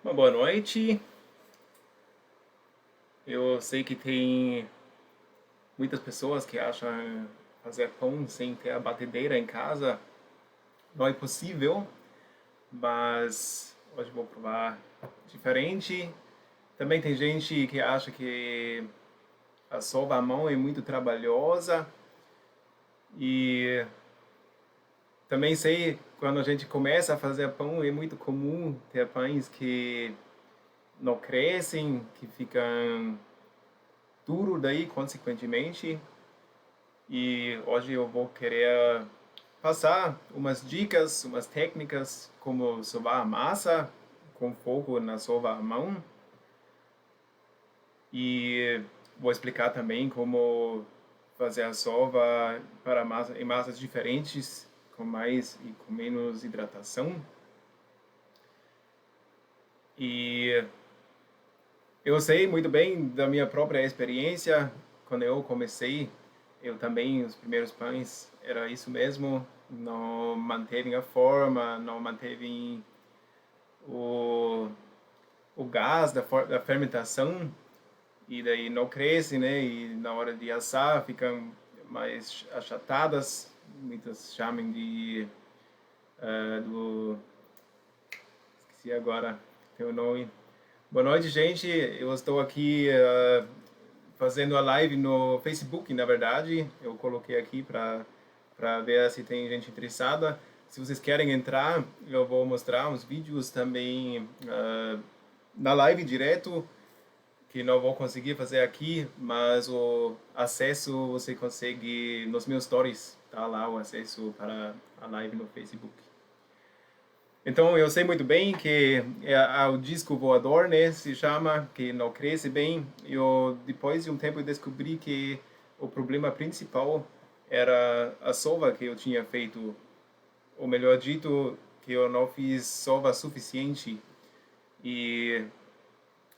Uma boa noite. Eu sei que tem muitas pessoas que acham fazer pão sem ter a batedeira em casa não é possível, mas hoje vou provar diferente. Também tem gente que acha que a sova à mão é muito trabalhosa e também sei quando a gente começa a fazer pão é muito comum ter pães que não crescem, que ficam duro daí, consequentemente. E hoje eu vou querer passar umas dicas, umas técnicas como sovar a massa com fogo na sova à mão. E vou explicar também como fazer a sova para massa, em massas diferentes, com mais e com menos hidratação. E eu sei muito bem da minha própria experiência, quando eu comecei, eu também, os primeiros pães, era isso mesmo, não manteve a forma, não manteve o, o gás da fermentação, e daí não cresce, né? E na hora de assar ficam mais achatadas, muitas chamam de, do, esqueci agora, tem o nome. Boa noite, gente. Eu estou aqui fazendo a live no Facebook, na verdade. Eu coloquei aqui para ver se tem gente interessada. Se vocês querem entrar, eu vou mostrar uns vídeos também na live direto, que não vou conseguir fazer aqui, mas o acesso você consegue nos meus stories, tá lá o acesso para a live no Facebook. Então eu sei muito bem que é o disco voador, né, se chama, que não cresce bem. Eu depois de um tempo eu descobri que o problema principal era a sova que eu tinha feito, ou melhor dito, que eu não fiz sova suficiente e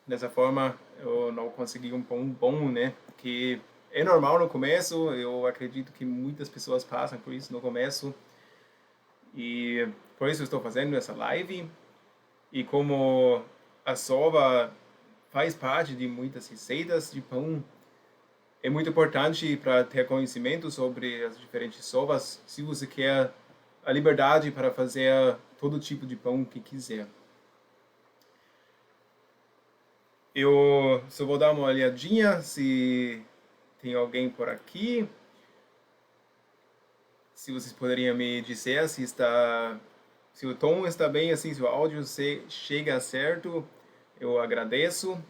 dessa forma eu não consegui um pão bom, né? Que é normal no começo, eu acredito que muitas pessoas passam por isso no começo e por isso eu estou fazendo essa live. E como a sova faz parte de muitas receitas de pão, é muito importante para ter conhecimento sobre as diferentes sovas, se você quer a liberdade para fazer todo tipo de pão que quiser. Eu só vou dar uma olhadinha se tem alguém por aqui. Se vocês poderiam me dizer se o tom está bem, assim, se o áudio chega certo, eu agradeço.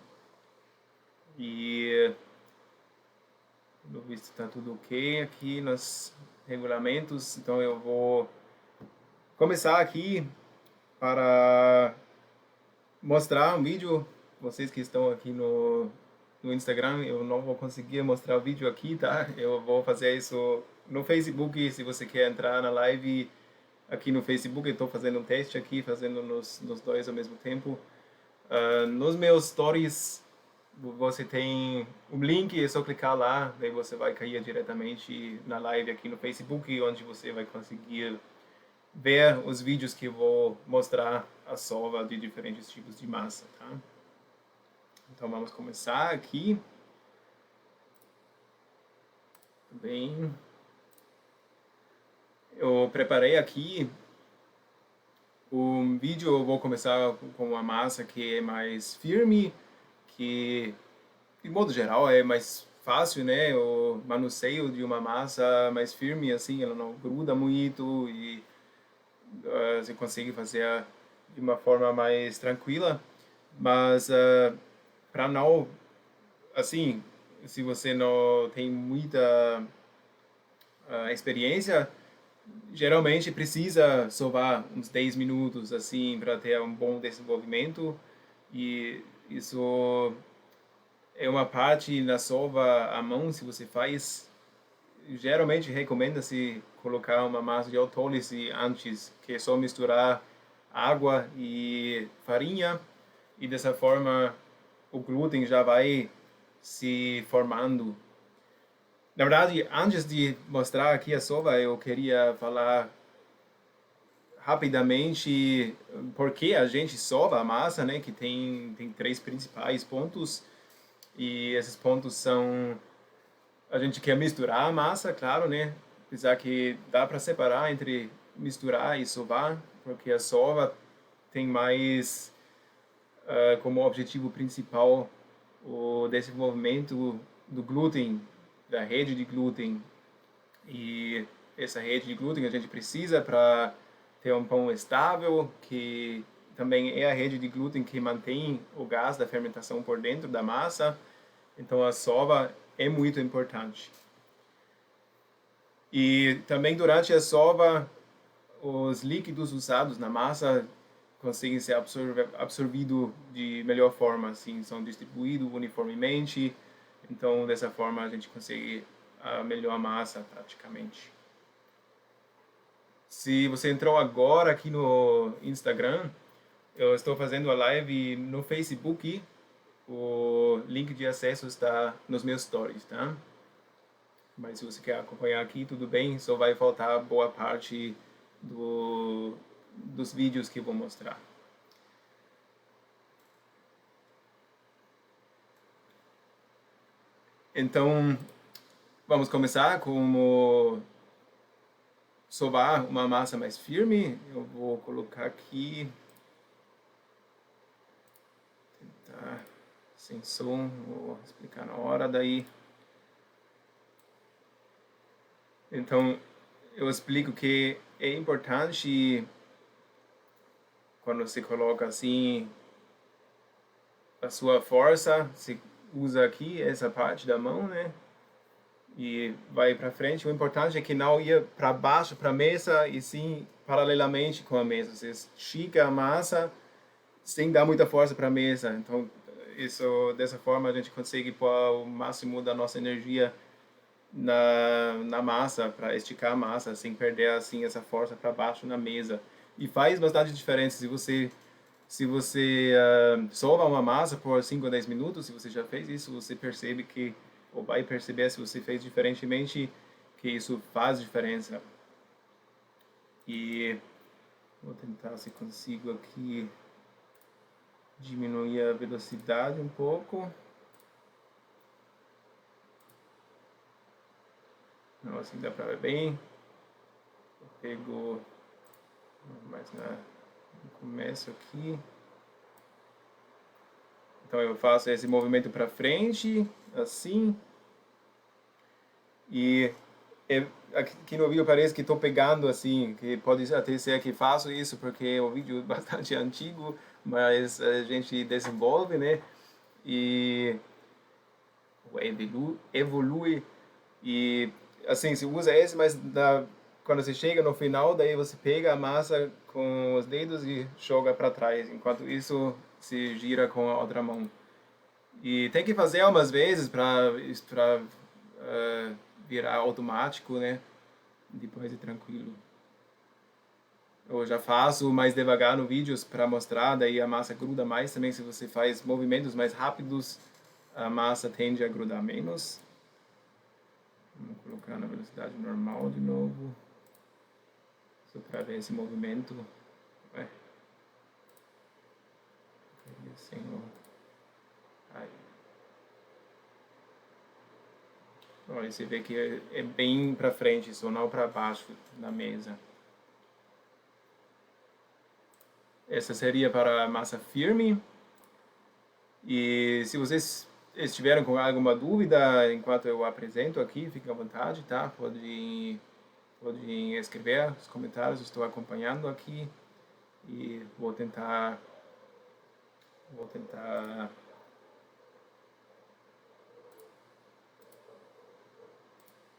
E pelo visto está tudo ok aqui nos regulamentos, então eu vou começar aqui para mostrar um vídeo. Vocês que estão aqui no Instagram, eu não vou conseguir mostrar o vídeo aqui, tá? Eu vou fazer isso no Facebook. Se você quer entrar na live aqui no Facebook, eu estou fazendo um teste aqui, fazendo nos dois ao mesmo tempo. Nos meus stories, você tem um link, é só clicar lá, daí você vai cair diretamente na live aqui no Facebook, onde você vai conseguir ver os vídeos que eu vou mostrar a sova de diferentes tipos de massa, tá? Então vamos começar aqui. Bem, eu preparei aqui um vídeo. Eu vou começar com uma massa que é mais firme, que de modo geral é mais fácil, né? O manuseio de uma massa mais firme, assim, ela não gruda muito e você consegue fazer de uma forma mais tranquila. Mas para não, assim, se você não tem muita experiência, geralmente precisa sovar uns 10 minutos, assim, para ter um bom desenvolvimento. E isso é uma parte na sova à mão, se você faz. Geralmente recomenda-se colocar uma massa de autólise antes, que é só misturar água e farinha, e dessa forma o glúten já vai se formando. Na verdade, antes de mostrar aqui a sova, eu queria falar rapidamente por que a gente sova a massa, né? Que tem três principais pontos. E esses pontos são: a gente quer misturar a massa, claro, né? Apesar que dá para separar entre misturar e sovar, porque a sova tem mais como objetivo principal o desenvolvimento do glúten, da rede de glúten. E essa rede de glúten a gente precisa para ter um pão estável, que também é a rede de glúten que mantém o gás da fermentação por dentro da massa. Então a sova é muito importante. E também durante a sova, os líquidos usados na massa conseguem ser absorvidos de melhor forma, assim, são distribuídos uniformemente. Então, dessa forma, a gente consegue a melhor massa, praticamente. Se você entrou agora aqui no Instagram, eu estou fazendo a live no Facebook. O link de acesso está nos meus stories, tá? Mas se você quer acompanhar aqui, tudo bem, só vai faltar boa parte dos vídeos que eu vou mostrar. Então, vamos começar com sovar uma massa mais firme. Eu vou colocar aqui, tentar sem som, vou explicar na hora daí. Então, eu explico que é importante quando você coloca assim a sua força, você usa aqui essa parte da mão, né? E vai para frente. O importante é que não ia para baixo, para a mesa, e sim paralelamente com a mesa. Você estica a massa sem dar muita força para a mesa. Então, dessa forma a gente consegue pôr o máximo da nossa energia na massa, para esticar a massa, sem perder assim essa força para baixo na mesa. E faz bastante diferença se você sova uma massa por 5 a 10 minutos. Se você já fez isso, você percebe que, ou vai perceber se você fez diferentemente, que isso faz diferença. E vou tentar se consigo aqui diminuir a velocidade um pouco. Não, assim dá para ver bem. Eu pego mais no começo aqui. Então eu faço esse movimento para frente, assim. E aqui no vídeo parece que estou pegando assim, que pode até ser que faço isso porque o vídeo é bastante antigo, mas a gente desenvolve, né? E evolui. E assim, se usa esse, mas quando você chega no final, daí você pega a massa com os dedos e joga para trás, enquanto isso se gira com a outra mão. E tem que fazer algumas vezes para virar automático, né? Depois é tranquilo. Eu já faço mais devagar no vídeos para mostrar, daí a massa gruda mais também. Se você faz movimentos mais rápidos, a massa tende a grudar menos. Vamos colocar na velocidade normal de novo, só para ver esse movimento. Ué. Assim, aí. Olha, você vê que é bem para frente, só não para baixo da mesa. Essa seria para a massa firme. E se vocês estiverem com alguma dúvida enquanto eu apresento aqui, fique à vontade, tá? Podem escrever nos comentários, estou acompanhando aqui e vou tentar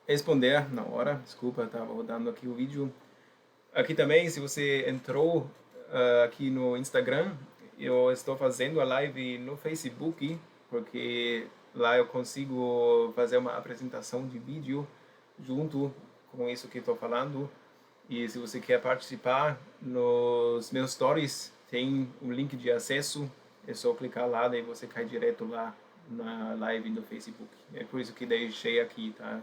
responder na hora. Desculpa, estava rodando aqui o vídeo. Aqui também, se você entrou aqui no Instagram, eu estou fazendo a live no Facebook, porque lá eu consigo fazer uma apresentação de vídeo junto com isso que estou falando. E se você quer participar, nos meus stories tem um link de acesso, é só clicar lá, daí você cai direto lá na live do Facebook. É por isso que deixei aqui, tá?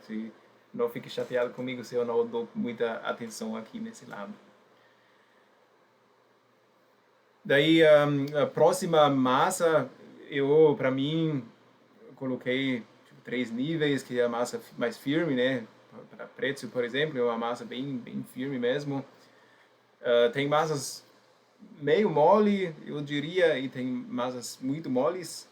Não fique chateado comigo se eu não dou muita atenção aqui nesse lado. Daí a próxima massa, para mim, coloquei tipo, 3 níveis, que é a massa mais firme, né? Para pretzel, por exemplo, é uma massa bem firme mesmo. Tem massas meio mole, eu diria, e tem massas muito moles.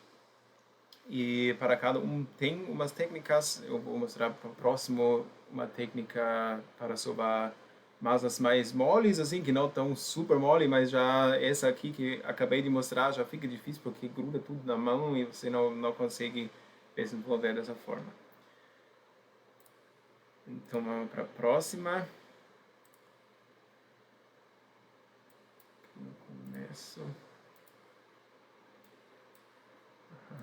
E para cada um tem umas técnicas. Eu vou mostrar para o próximo uma técnica para sovar massas mais moles, assim, que não tão super mole, mas já essa aqui que acabei de mostrar já fica difícil porque gruda tudo na mão e você não consegue desenvolver dessa forma. Então vamos para a próxima. Começo.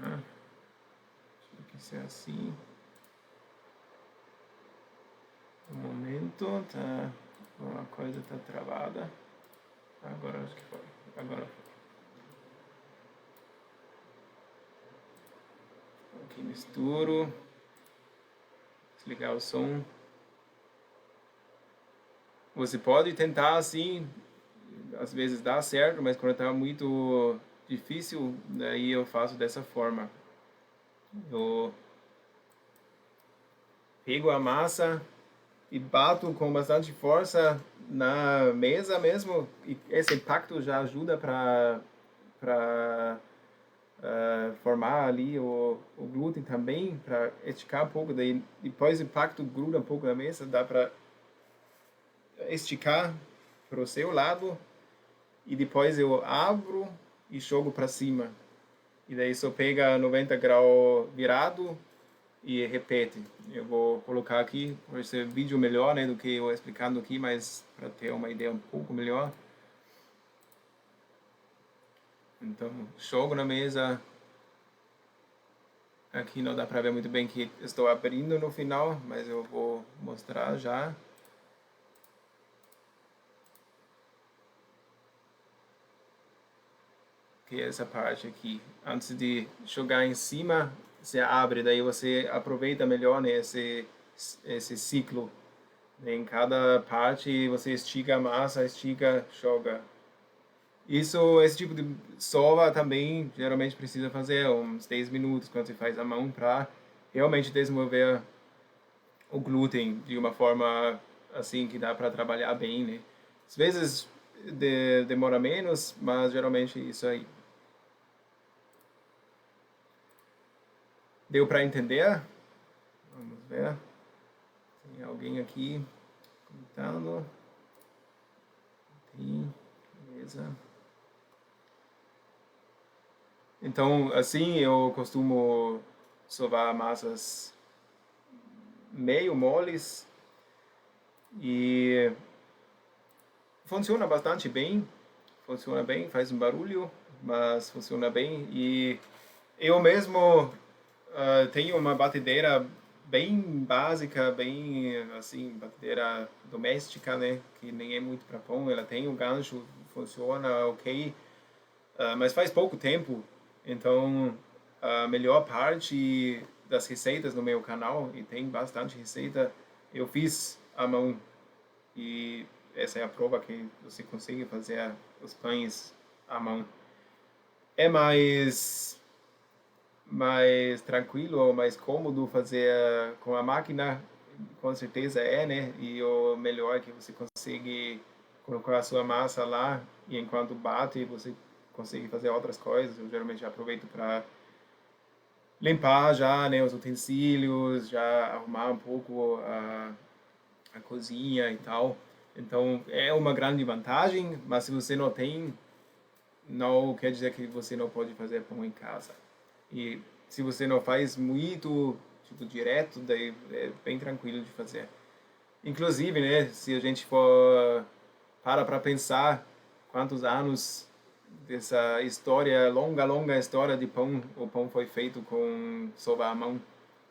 Acho que isso é assim. Um momento, tá. Uma coisa tá travada. Agora acho que foi. Agora foi. Aqui misturo. Desligar o som. Você pode tentar assim, às vezes dá certo, mas quando está muito difícil, daí eu faço dessa forma. Eu pego a massa e bato com bastante força na mesa mesmo, e esse impacto já ajuda para formar ali o glúten também, para esticar um pouco, daí depois o impacto gruda um pouco na mesa, dá para esticar para o seu lado e depois eu abro e jogo para cima. E daí só pega 90 graus virado e repete. Eu vou colocar aqui, vai ser vídeo melhor, né, do que eu explicando aqui, mas para ter uma ideia um pouco melhor. Então, jogo na mesa. Aqui não dá para ver muito bem que estou abrindo no final, mas eu vou mostrar já. Que é essa parte aqui. Antes de jogar em cima, você abre, daí você aproveita melhor, né, esse ciclo. Em cada parte você estica a massa, estica, joga. Esse tipo de sova também geralmente precisa fazer uns 10 minutos quando você faz a mão para realmente desenvolver o glúten de uma forma assim que dá para trabalhar bem, né? Às vezes demora menos, mas geralmente isso aí. Deu para entender? Vamos ver. Tem alguém aqui comentando? Tem, beleza. Então, assim, eu costumo sovar massas meio moles e funciona bastante bem. Funciona bem, faz um barulho, mas funciona bem. E eu mesmo tenho uma batedeira bem básica, bem assim, batedeira doméstica, né? Que nem é muito para pão. Ela tem um gancho, funciona ok, mas faz pouco tempo. Então, a melhor parte das receitas no meu canal, e tem bastante receita, eu fiz à mão. E essa é a prova que você consegue fazer os pães à mão. É mais tranquilo ou mais cômodo fazer com a máquina, com certeza é, né? E o melhor é que você consegue colocar a sua massa lá e enquanto bate você consegue fazer outras coisas. Eu geralmente aproveito para limpar já, né, os utensílios, já arrumar um pouco a cozinha e tal. Então é uma grande vantagem, mas se você não tem, não quer dizer que você não pode fazer pão em casa. E se você não faz muito, tipo, direto, daí é bem tranquilo de fazer. Inclusive, né, se a gente for para pensar quantos anos dessa história, longa história de pão, o pão foi feito com sovar à mão.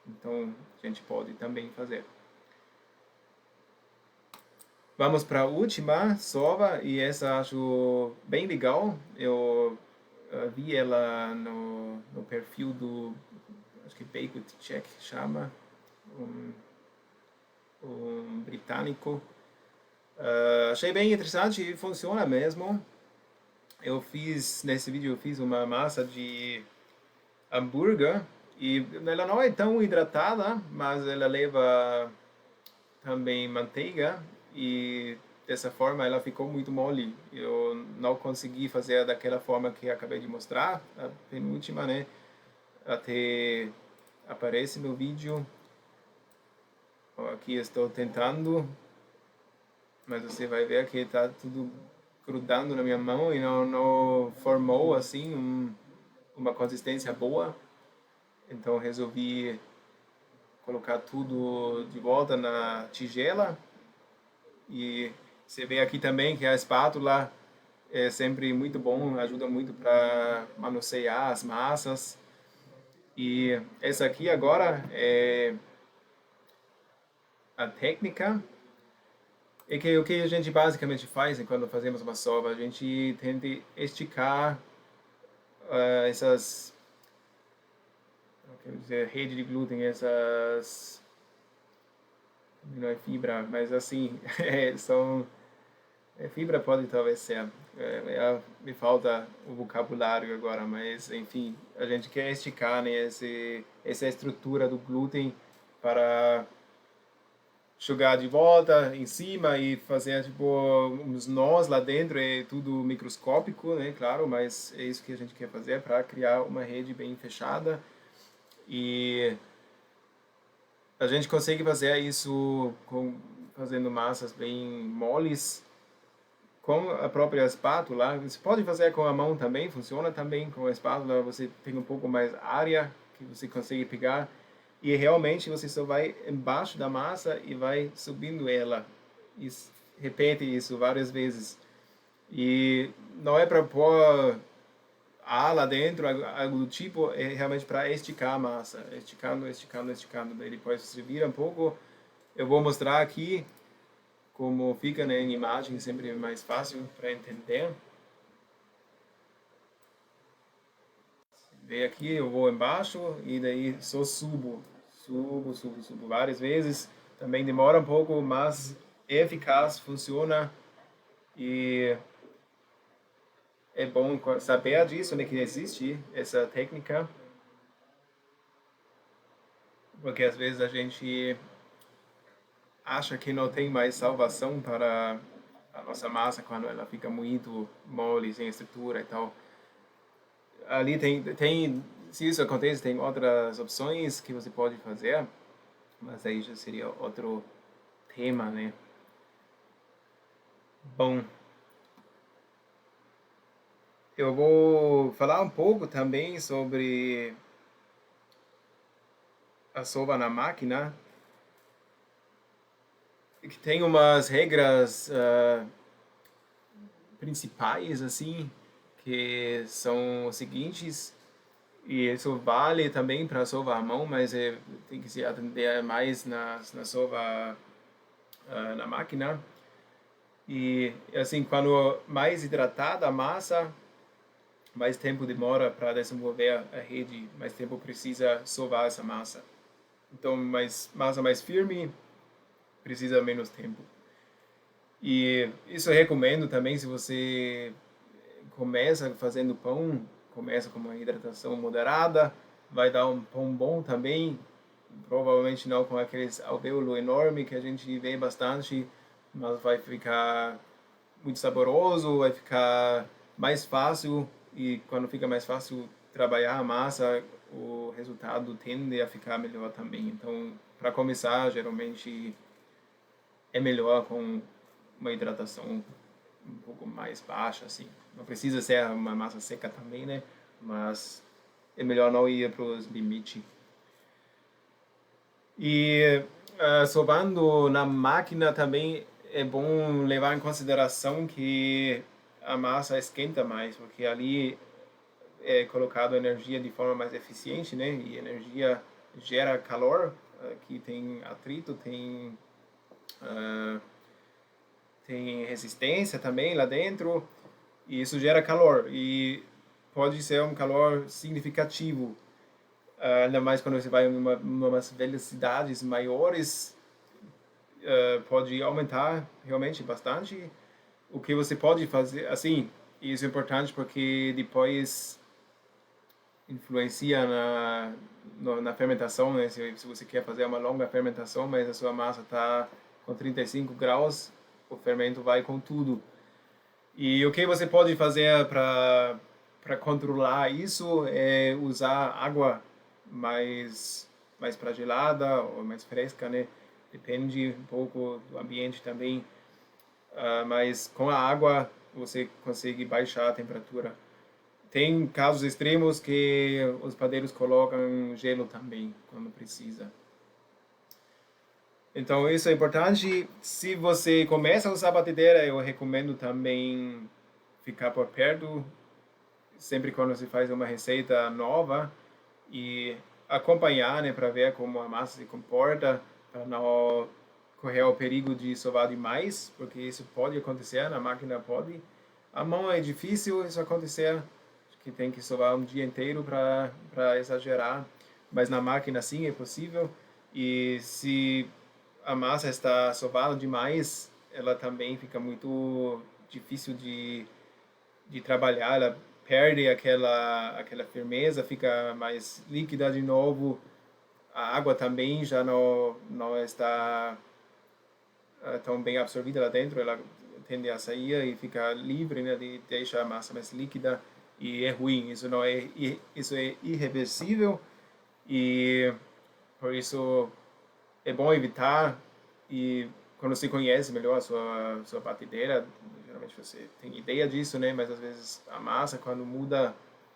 Então, a gente pode também fazer. Vamos para a última sova, e essa acho bem legal. Eu vi ela no perfil do, acho que Bake Check chama, um, um britânico. Achei bem interessante e funciona mesmo. Nesse vídeo eu fiz uma massa de hambúrguer e ela não é tão hidratada, mas ela leva também manteiga e dessa forma ela ficou muito mole. Eu não consegui fazer daquela forma que acabei de mostrar, a penúltima, né? Até aparece no vídeo. Aqui estou tentando, mas você vai ver que está tudo grudando na minha mão e não formou assim uma consistência boa. Então resolvi colocar tudo de volta na tigela. E você vê aqui também que a espátula é sempre muito bom, ajuda muito para manusear as massas. E essa aqui agora é a técnica. É que o que a gente basicamente faz quando fazemos uma sova, a gente tenta esticar essas, quer dizer, rede de glúten, essas, não é fibra, mas assim, são, fibra pode talvez ser, me falta o vocabulário agora, mas enfim, a gente quer esticar, né, essa estrutura do glúten para jogar de volta em cima e fazer tipo uns nós lá dentro, é tudo microscópico, né, claro, mas é isso que a gente quer fazer para criar uma rede bem fechada e a gente consegue fazer isso fazendo massas bem moles com a própria espátula. Você pode fazer com a mão também, funciona também com a espátula, você tem um pouco mais área que você consegue pegar e realmente você só vai embaixo da massa e vai subindo ela. E repete isso várias vezes. E não é para pôr ar lá dentro, algo do tipo, é realmente para esticar a massa. Esticando, esticando, esticando. Daí depois você vira um pouco. Eu vou mostrar aqui como fica, né, em imagem, sempre mais fácil para entender. Vem aqui, eu vou embaixo e daí só subo. Subo, subo, subo várias vezes. Também demora um pouco, mas é eficaz, funciona e é bom saber disso, né, que existe essa técnica, porque às vezes a gente acha que não tem mais salvação para a nossa massa quando ela fica muito mole, sem estrutura e tal. Ali se isso acontece, tem outras opções que você pode fazer, mas aí já seria outro tema, né? Bom, eu vou falar um pouco também sobre a sova na máquina, que tem umas regras principais, assim, que são os seguintes, e isso vale também para sova à mão, mas tem que se atender mais na sova na máquina. E assim, quando mais hidratada a massa, mais tempo demora para desenvolver a rede, mais tempo precisa sovar essa massa. Então, massa mais firme precisa menos tempo. E isso eu recomendo também se você começa fazendo pão, começa com uma hidratação moderada, vai dar um pão bom também, provavelmente não com aqueles alvéolo enorme que a gente vê bastante, mas vai ficar muito saboroso, vai ficar mais fácil e quando fica mais fácil trabalhar a massa, o resultado tende a ficar melhor também. Então, para começar, geralmente é melhor com uma hidratação um pouco mais baixa, assim. Não precisa ser uma massa seca também, né? Mas é melhor não ir para os limites. E sovando na máquina também é bom levar em consideração que a massa esquenta mais, porque ali é colocado energia de forma mais eficiente, né? E energia gera calor, que tem atrito, tem resistência também lá dentro, e isso gera calor. E pode ser um calor significativo, ainda mais quando você vai em umas velocidades maiores, pode aumentar realmente bastante. O que você pode fazer, assim, E isso é importante porque depois influencia na fermentação, né? Se você quer fazer uma longa fermentação, mas a sua massa está com 35 graus, o fermento vai com tudo. E o que você pode fazer para controlar isso é usar água mais para gelada ou mais fresca, né? Depende um pouco do ambiente também. Mas com a água você consegue baixar a temperatura. Tem casos extremos que os padeiros colocam gelo também, quando precisa. Então, isso é importante. Se você começa a usar batedeira, eu recomendo também ficar por perto, sempre quando você faz uma receita nova, e acompanhar, né, para ver como a massa se comporta, para não correr o perigo de sovar demais, porque isso pode acontecer, na máquina pode. A mão é difícil isso acontecer, que tem que sovar um dia inteiro para exagerar, mas na máquina sim é possível. E se a massa está sovada demais, ela também fica muito difícil de trabalhar, ela perde aquela firmeza, fica mais líquida de novo. A água também já não está tão bem absorvida lá dentro, ela tende a sair e fica livre, né, de deixar a massa mais líquida, e é ruim, isso é irreversível, e por isso é bom evitar. E quando você conhece melhor a sua batedeira, geralmente você tem ideia disso, né? Mas às vezes a massa, quando muda,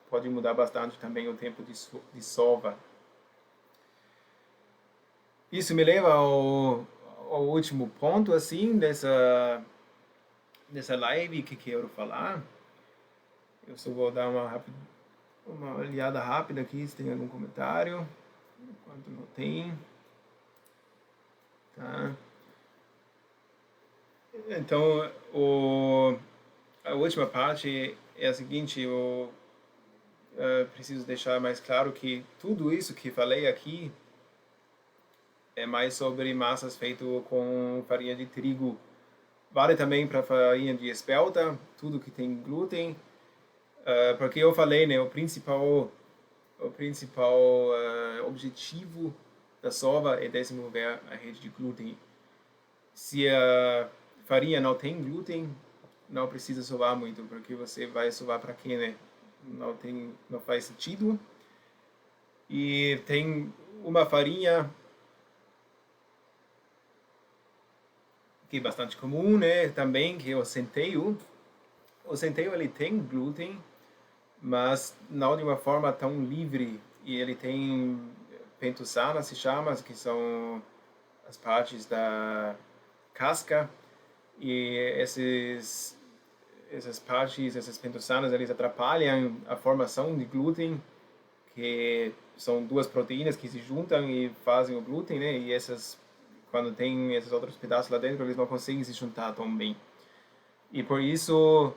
pode mudar bastante também o tempo de sova. Isso me leva ao último ponto, assim, dessa live que quero falar. Eu só vou dar uma olhada rápida aqui, se tem algum comentário. Enquanto não tem. Tá. Então, a última parte é a seguinte: eu preciso deixar mais claro que tudo isso que falei aqui é mais sobre massas feitas com farinha de trigo. Vale também para farinha de espelta, tudo que tem glúten, porque eu falei, né, o principal objetivo da sova é desenvolver a rede de glúten. Se a farinha não tem glúten, não precisa sovar muito, porque você vai sovar para quê, né? Não faz sentido. E tem uma farinha que é bastante comum, né? Também, que é o centeio. O centeio ele tem glúten, mas não de uma forma tão livre. E ele tem pentossana, se chama, que são as partes da casca, e essas partes, essas pentossanas, eles atrapalham a formação de glúten, que são duas proteínas que se juntam e fazem o glúten, né? E quando tem esses outros pedaços lá dentro, eles não conseguem se juntar tão bem. E por isso,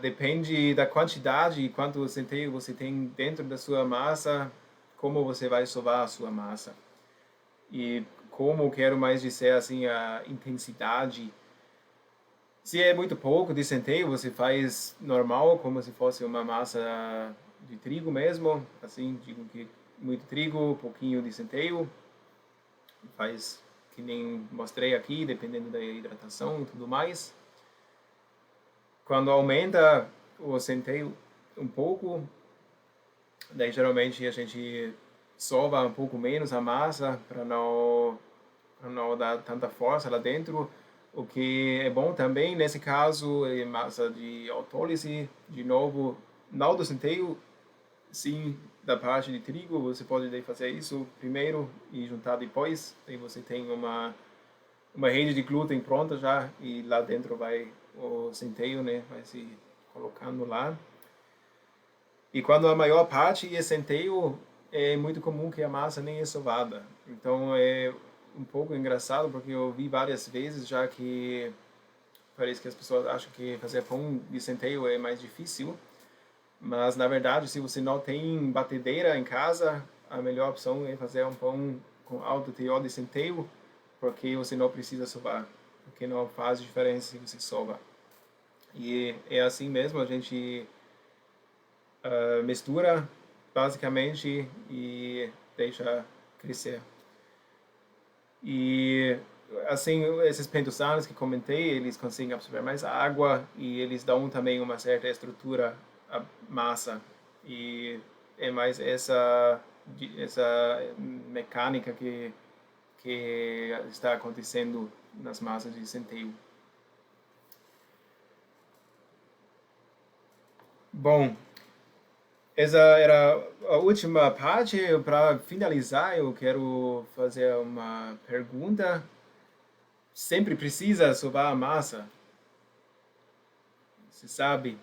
depende da quantidade e quanto centeio você tem dentro da sua massa, como você vai sovar a sua massa. E como eu quero mais dizer assim, a intensidade. Se é muito pouco de centeio, você faz normal, como se fosse uma massa de trigo mesmo, assim, digo que muito trigo, pouquinho de centeio, faz que nem mostrei aqui, dependendo da hidratação e tudo mais. Quando aumenta o centeio um pouco, daí geralmente a gente sova um pouco menos a massa para não dar tanta força lá dentro. O que é bom também, nesse caso, é massa de autólise, de novo, não do centeio, sim da parte de trigo. Você pode daí fazer isso primeiro e juntar depois. Aí você tem uma rede de glúten pronta já, e lá dentro vai o centeio, né? Vai se colocando lá. E quando a maior parte é centeio, é muito comum que a massa nem é sovada. Então é um pouco engraçado, porque eu vi várias vezes já que parece que as pessoas acham que fazer pão de centeio é mais difícil, mas na verdade, se você não tem batedeira em casa, a melhor opção é fazer um pão com alto teor de centeio, porque você não precisa sovar, porque não faz diferença se você sova. E é assim mesmo, a gente mistura basicamente e deixa crescer. E assim, esses pentosanos que comentei, eles conseguem absorver mais água e eles dão também uma certa estrutura à massa. E é mais essa mecânica que está acontecendo nas massas de centeio. Bom, essa era a última parte. Para finalizar, eu quero fazer uma pergunta. Sempre precisa sovar a massa? Você sabe,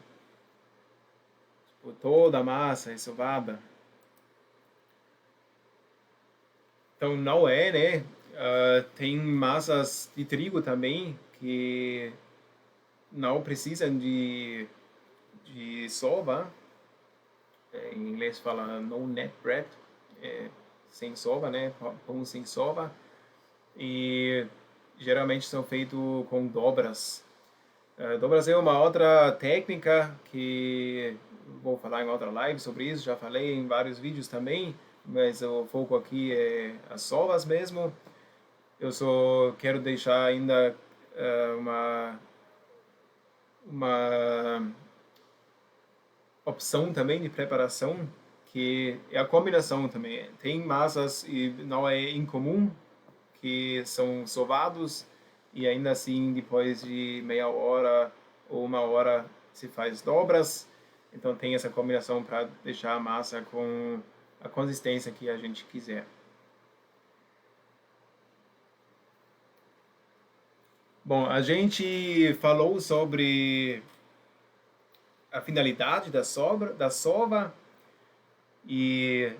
tipo, toda a massa é sovada? Então não é, né? Tem massas de trigo também que não precisam de sova. Em inglês fala no net bread, é, sem sova, né? Pão sem sova. E geralmente são feitos com dobras. Dobras é uma outra técnica que vou falar em outra live sobre isso, já falei em vários vídeos também, mas o foco aqui é as sovas mesmo. Eu só quero deixar ainda uma opção também de preparação, que é a combinação também. Tem massas e não é incomum que são sovados e ainda assim depois de meia hora ou uma hora se faz dobras. Então tem essa combinação para deixar a massa com a consistência que a gente quiser. Bom, a gente falou sobre a finalidade da sova e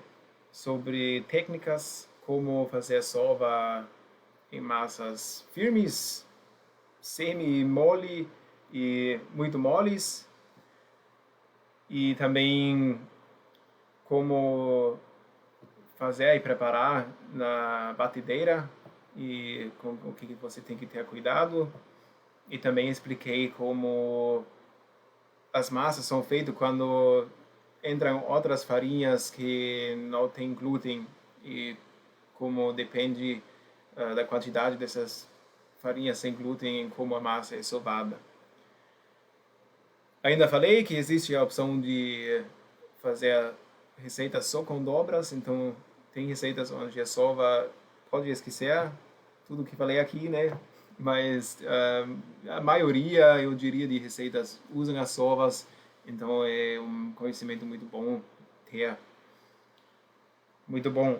sobre técnicas como fazer sova em massas firmes, semi-mole e muito moles, e também como fazer e preparar na batedeira e com o que você tem que ter cuidado. E também expliquei como as massas são feitas quando entram outras farinhas que não têm glúten e como depende da quantidade dessas farinhas sem glúten em como a massa é sovada. Ainda falei que existe a opção de fazer receitas só com dobras, então tem receitas onde a sova pode esquecer tudo que falei aqui, né? Mas a maioria, eu diria, de receitas usam as sovas, então é um conhecimento muito bom ter. Muito bom.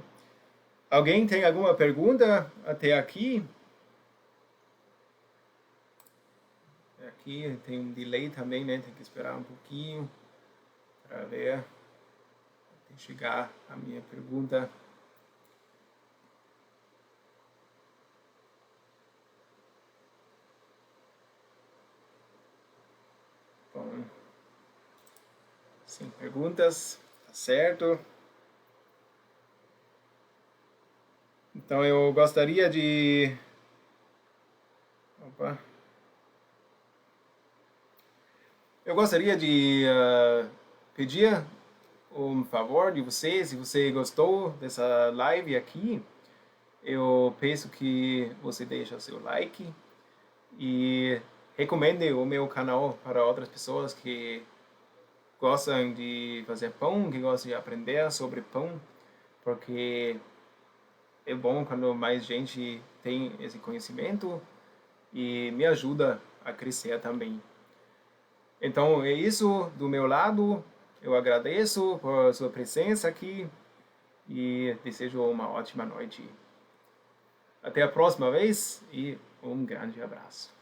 Alguém tem alguma pergunta até aqui? Aqui tem um delay também, né? Tem que esperar um pouquinho para ver até chegar a minha pergunta. Bom, sem perguntas, tá certo. Então eu gostaria de. Opa. Eu gostaria de pedir um favor de você, se você gostou dessa live aqui, eu peço que você deixe o seu like e recomende o meu canal para outras pessoas que gostam de fazer pão, que gostam de aprender sobre pão, porque é bom quando mais gente tem esse conhecimento e me ajuda a crescer também. Então é isso do meu lado. Eu agradeço por sua presença aqui e desejo uma ótima noite. Até a próxima vez e um grande abraço.